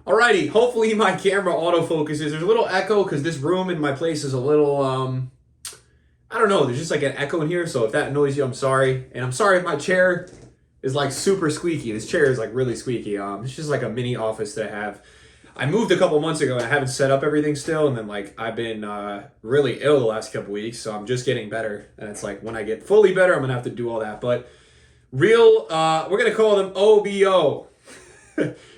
Alrighty, hopefully my camera autofocuses. There's a little echo because this room in my place is a little, I don't know, there's just like an echo in here. So if that annoys you, I'm sorry. And I'm sorry if my chair is like super squeaky. This chair is like really squeaky. It's just like a mini office that I have. I moved a couple months ago and I haven't set up everything still. And then like I've been really ill the last couple weeks. So I'm just getting better. And it's like when I get fully better, I'm going to have to do all that. But we're going to call them OBO.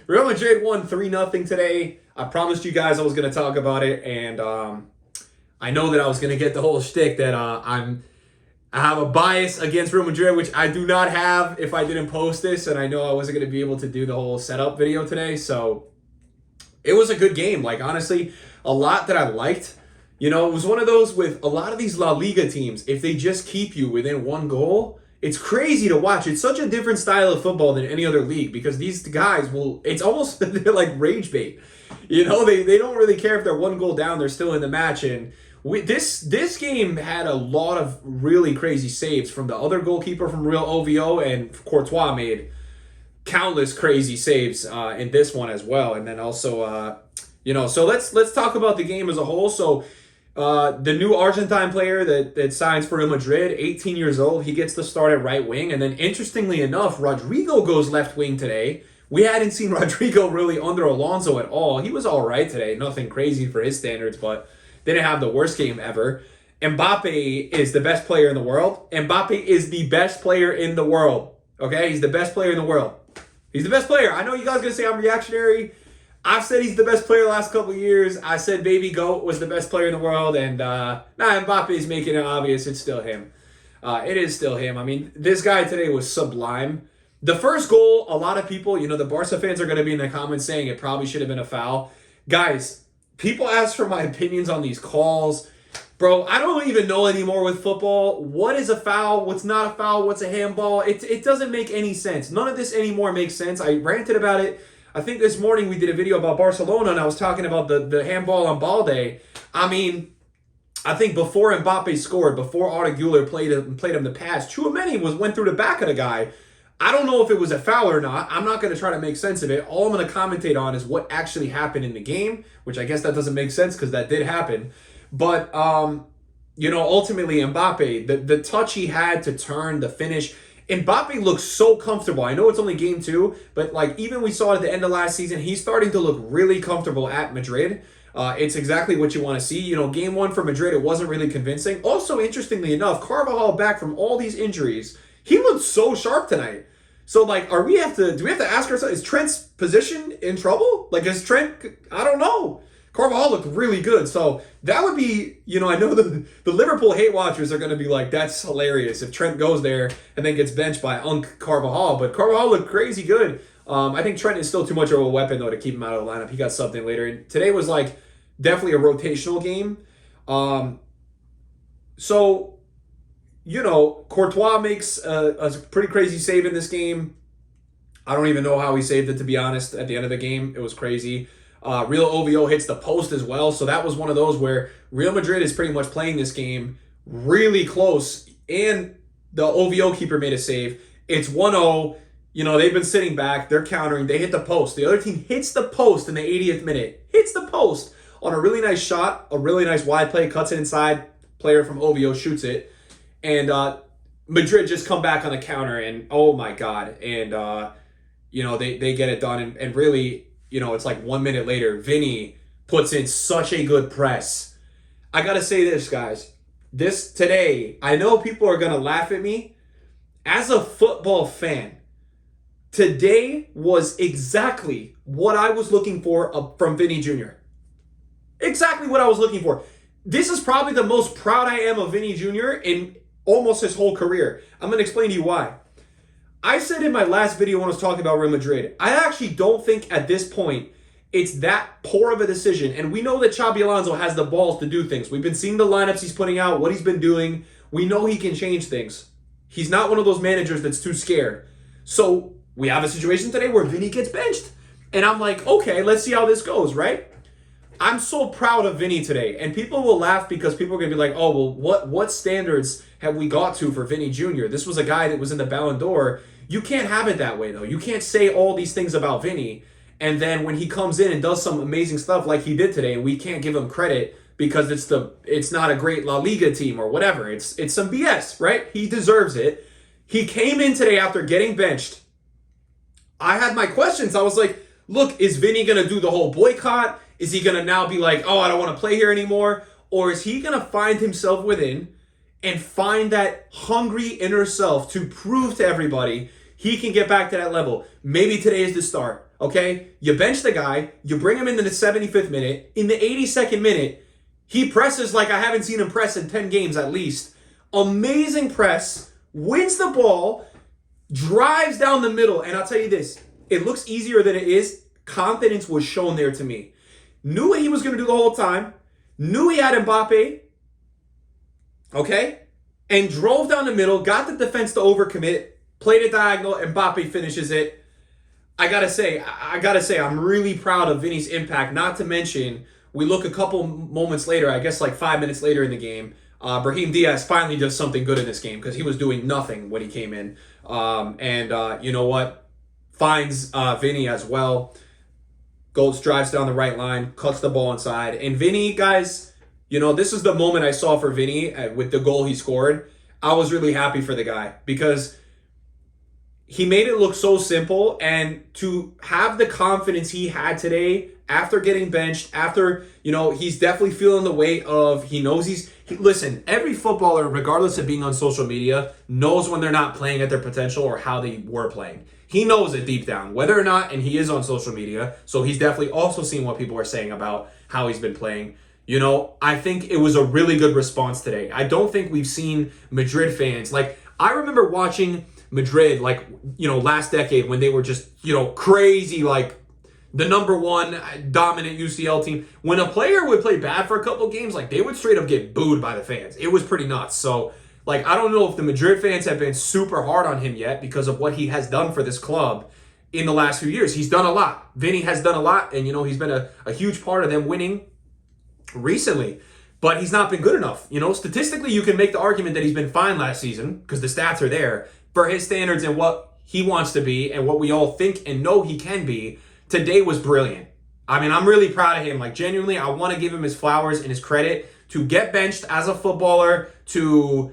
Real Madrid won 3-0 today. I promised you guys I was going to talk about it, and I know that I was going to get the whole shtick that I have a bias against Real Madrid, which I do not have if I didn't post this, and I know I wasn't going to be able to do the whole setup video today, so it was a good game. Like, honestly, a lot that I liked. You know, it was one of those with a lot of these La Liga teams, if they just keep you within one goal, it's crazy to watch. It's such a different style of football than any other league because these guys will, it's almost, they're like rage bait. You know, they don't really care if they're one goal down, they're still in the match. And this game had a lot of really crazy saves from the other goalkeeper from Real Oviedo, and Courtois made countless crazy saves in this one as well. And then also, so let's talk about the game as a whole. So, the new Argentine player that signs for Real Madrid, 18 years old, he gets the start at right wing. And then interestingly enough, Rodrigo goes left wing today. We hadn't seen Rodrigo really under Alonso at all. He was all right today. Nothing crazy for his standards, but didn't have the worst game ever. Mbappe is the best player in the world. Mbappe is the best player in the world. Okay? He's the best player in the world. He's the best player. I know you guys are going to say I'm reactionary. I've said he's the best player the last couple of years. I said Baby Goat was the best player in the world, and Mbappe is making it obvious. It's still him. It is still him. I mean, this guy today was sublime. The first goal, a lot of people, the Barca fans are going to be in the comments saying it probably should have been a foul. Guys, people ask for my opinions on these calls. Bro, I don't even know anymore with football. What is a foul? What's not a foul? What's a handball? It doesn't make any sense. None of this anymore makes sense. I ranted about it. I think this morning we did a video about Barcelona, and I was talking about the handball on Balde. I mean, I think before Mbappe scored, before Arda Güler played him the pass, Tchouaméni went through the back of the guy. I don't know if it was a foul or not. I'm not going to try to make sense of it. All I'm going to commentate on is what actually happened in the game, which I guess that doesn't make sense because that did happen. But, ultimately Mbappe, the touch he had to turn, the finish, Mbappe looks so comfortable. I know it's only game 2, but like even we saw at the end of last season, he's starting to look really comfortable at Madrid. It's exactly what you want to see. Game 1 for Madrid, it wasn't really convincing. Also, interestingly enough, Carvajal back from all these injuries, he looked so sharp tonight. So like, do we have to ask ourselves, is Trent's position in trouble? Like, is Trent, I don't know. Carvajal looked really good. So that would be, I know the Liverpool hate watchers are going to be like, that's hilarious if Trent goes there and then gets benched by Carvajal. But Carvajal looked crazy good. I think Trent is still too much of a weapon, though, to keep him out of the lineup. He got subbed in later. And today was like definitely a rotational game. Courtois makes a pretty crazy save in this game. I don't even know how he saved it, to be honest, at the end of the game. It was crazy. Real Oviedo hits the post as well. So that was one of those where Real Madrid is pretty much playing this game really close. And the Oviedo keeper made a save. It's 1-0. They've been sitting back. They're countering. They hit the post. The other team hits the post in the 80th minute. Hits the post on a really nice shot. A really nice wide play. Cuts it inside. Player from Oviedo shoots it. And Madrid just come back on the counter. And oh my God. And, they get it done. And really, it's like 1 minute later, VINI puts in such a good press. I got to say this, guys. This today, I know people are going to laugh at me. As a football fan, today was exactly what I was looking for from VINI Jr. Exactly what I was looking for. This is probably the most proud I am of VINI Jr. in almost his whole career. I'm going to explain to you why. I said in my last video when I was talking about Real Madrid, I actually don't think at this point it's that poor of a decision. And we know that Xabi Alonso has the balls to do things. We've been seeing the lineups he's putting out, what he's been doing. We know he can change things. He's not one of those managers that's too scared. So we have a situation today where VINI gets benched. And I'm like, okay, let's see how this goes, right? I'm so proud of VINI today. And people will laugh because people are going to be like, oh, well, what standards have we got to for VINI Jr.? This was a guy that was in the Ballon d'Or. You can't have it that way, though. You can't say all these things about VINI And then when he comes in and does some amazing stuff like he did today, and we can't give him credit because it's not a great La Liga team or whatever. It's some BS, right? He deserves it. He came in today after getting benched. I had my questions. I was like, look, is Vinny going to do the whole boycott? Is he going to now be like, oh, I don't want to play here anymore? Or is he going to find himself within and find that hungry inner self to prove to everybody he can get back to that level? Maybe today is the start, okay? You bench the guy, you bring him into the 75th minute. In the 82nd minute, he presses like I haven't seen him press in 10 games at least. Amazing press, wins the ball, drives down the middle. And I'll tell you this, it looks easier than it is. Confidence was shown there to me. Knew what he was going to do the whole time. Knew he had Mbappe. Okay? And drove down the middle, got the defense to overcommit, played it diagonal, Mbappe finishes it. I gotta say, I'm really proud of Vinny's impact. Not to mention, we look a couple moments later, I guess like 5 minutes later in the game, Brahim Diaz finally does something good in this game because he was doing nothing when he came in. You know what? Finds Vinny as well. Goes, drives down the right line, cuts the ball inside. And Vinny, guys, you know, this is the moment I saw for Vinny with the goal he scored. I was really happy for the guy because he made it look so simple, and to have the confidence he had today after getting benched, after, you know, he's definitely feeling the weight of, he knows listen, every footballer, regardless of being on social media, knows when they're not playing at their potential or how they were playing. He knows it deep down, whether or not, and he is on social media, so he's definitely also seen what people are saying about how he's been playing. You know, I think it was a really good response today. I don't think we've seen Madrid fans, like, I remember watching Madrid, like, you know, last decade when they were just, you know, crazy, like the number one dominant UCL team. When a player would play bad for a couple games, like they would straight up get booed by the fans. It was pretty nuts. So, like, I don't know if the Madrid fans have been super hard on him yet because of what he has done for this club in the last few years. He's done a lot. Vinny has done a lot, and, you know, he's been a huge part of them winning recently. But he's not been good enough. You know, statistically, you can make the argument that he's been fine last season because the stats are there. For his standards and what he wants to be and what we all think and know he can be, today was brilliant. I mean, I'm really proud of him. Like, genuinely, I want to give him his flowers and his credit to get benched as a footballer, to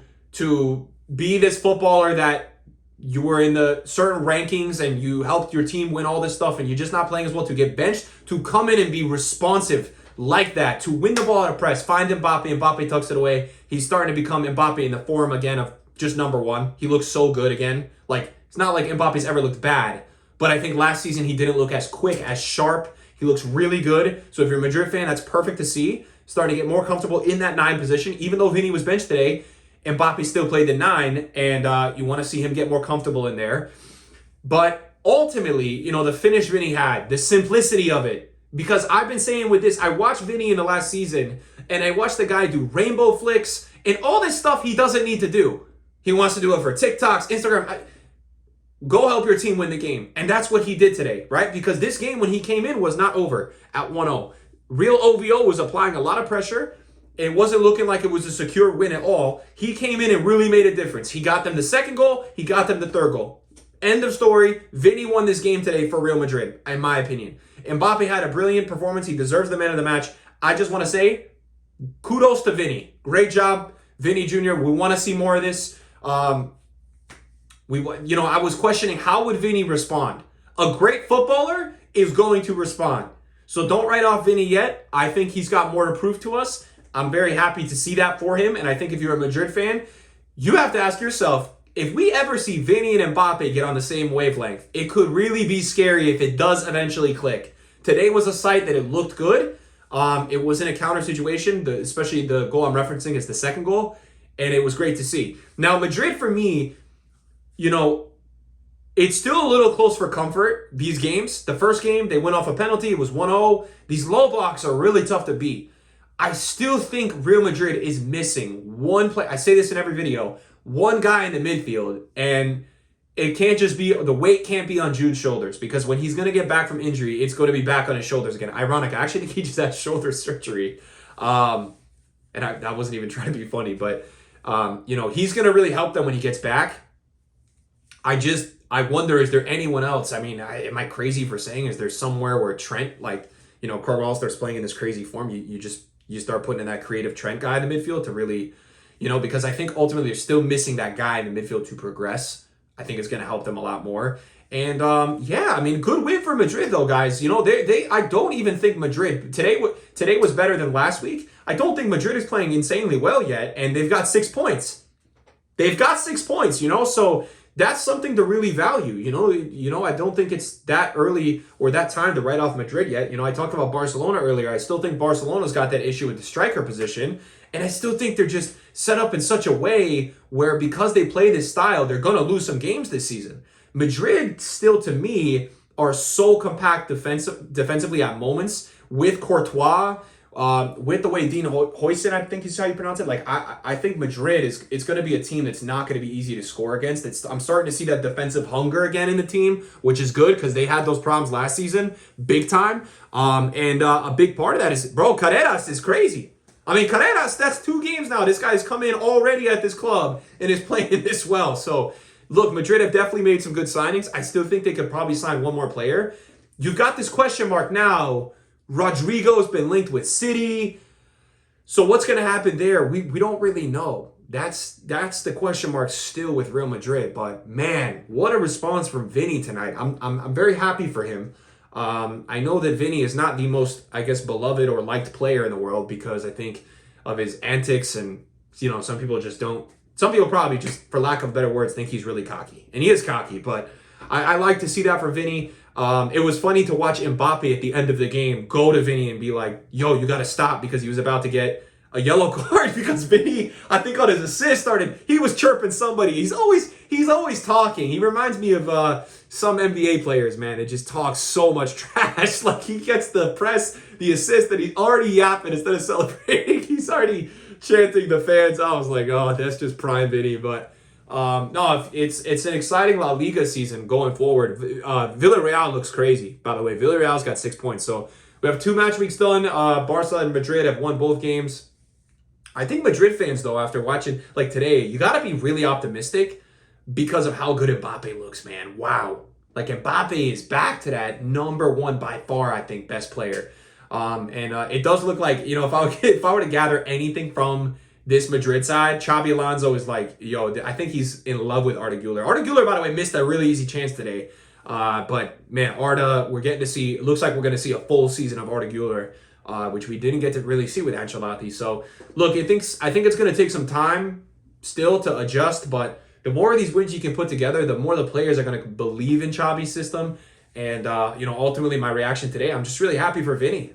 be this footballer that you were in the certain rankings and you helped your team win all this stuff and you're just not playing as well, to get benched, to come in and be responsive like that, to win the ball at a press, find Mbappe, Mbappe tucks it away. He's starting to become Mbappe in the form again of just number one. He looks so good again. Like, it's not like Mbappe's ever looked bad, but I think last season he didn't look as quick, as sharp. He looks really good. So if you're a Madrid fan, that's perfect to see. Starting to get more comfortable in that 9 position. Even though Vinny was benched today, Mbappe still played the 9, and you want to see him get more comfortable in there. But ultimately, you know, the finish Vinny had, the simplicity of it, because I've been saying with this, I watched Vinny in the last season, and I watched the guy do rainbow flicks and all this stuff he doesn't need to do. He wants to do it for TikToks, Instagram. Go help your team win the game. And that's what he did today, right? Because this game, when he came in, was not over at 1-0. Real Oviedo was applying a lot of pressure. It wasn't looking like it was a secure win at all. He came in and really made a difference. He got them the second goal. He got them the third goal. End of story. Vinny won this game today for Real Madrid, in my opinion. Mbappe had a brilliant performance. He deserves the man of the match. I just want to say, kudos to Vinny. Great job, Vinny Jr. We want to see more of this. I was questioning how would Vinny respond. A great footballer is going to respond. So don't write off Vinny yet. I think he's got more to prove to us. I'm very happy to see that for him. And I think if you're a Madrid fan, you have to ask yourself, if we ever see Vinny and Mbappe get on the same wavelength, it could really be scary if it does eventually click. Today was a sight that it looked good. It was in a counter situation, especially the goal I'm referencing is the second goal. And it was great to see. Now, Madrid, for me, you know, it's still a little close for comfort, these games. The first game, they went off a penalty. It was 1-0. These low blocks are really tough to beat. I still think Real Madrid is missing one play. I say this in every video. One guy in the midfield. And it can't just be, the weight can't be on Jude's shoulders. Because when he's going to get back from injury, it's going to be back on his shoulders again. Ironic. I actually think he just had shoulder surgery. And I wasn't even trying to be funny. But, he's going to really help them when he gets back. I I wonder, is there anyone else? I mean, am I crazy for saying, is there somewhere where Trent, like, Carvalho starts playing in this crazy form, you start putting in that creative Trent guy in the midfield to really, because I think ultimately they're still missing that guy in the midfield to progress. I think it's going to help them a lot more. And yeah, I mean, good win for Madrid though, guys. I don't even think Madrid today was better than last week. I don't think Madrid is playing insanely well yet, and they've got 6 points. They've got 6 points, so that's something to really value. I don't think it's that early or that time to write off Madrid yet. I talked about Barcelona earlier. I still think Barcelona's got that issue with the striker position, and I still think they're just set up in such a way where because they play this style, they're going to lose some games this season. Madrid still, to me, are so compact defensively at moments with Courtois, with the way Dean Huijsen, I think is how you pronounce it. Like, I think Madrid it's going to be a team that's not going to be easy to score against. I'm starting to see that defensive hunger again in the team, which is good because they had those problems last season, big time. And a big part of that is, bro, Carreras is crazy. I mean, Carreras, that's 2 games now. This guy's come in already at this club and is playing this well. So, look, Madrid have definitely made some good signings. I still think they could probably sign one more player. You've got this question mark now. Rodrigo's been linked with City. So what's going to happen there? We don't really know. That's the question mark still with Real Madrid. But man, what a response from Vinny tonight. I'm very happy for him. I know that Vinny is not the most, I guess, beloved or liked player in the world because I think of his antics and, some people just don't. Some people probably just, for lack of better words, think he's really cocky. And he is cocky, but I like to see that from Vinny. It was funny to watch Mbappe at the end of the game go to Vinny and be like, yo, you got to stop, because he was about to get a yellow card because Vinny, I think on his assist, he was chirping somebody. He's always talking. He reminds me of some NBA players, man, that just talk so much trash. Like, he gets the press, the assist, and he's already yapping instead of celebrating. He's already chanting the fans. I was like, oh, that's just prime Vinny. But no, it's an exciting La Liga season going forward. Villarreal looks crazy, by the way. Villarreal's got 6 points. So we have 2 match weeks done. Barca and Madrid have won both games. I think Madrid fans, though, after watching, like today, you got to be really optimistic because of how good Mbappe looks, man. Wow. Like, Mbappe is back to that number 1 by far, I think, best player. And it does look like, if I were to gather anything from this Madrid side, Xabi Alonso is like, I think he's in love with Arda Güler. Arda Güler, by the way, missed a really easy chance today. But, man, Arda, it looks like we're going to see a full season of Arda Güler, which we didn't get to really see with Ancelotti. So, look, I think it's going to take some time still to adjust, but the more of these wins you can put together, the more the players are going to believe in Xabi's system. And, ultimately my reaction today, I'm just really happy for Vinny.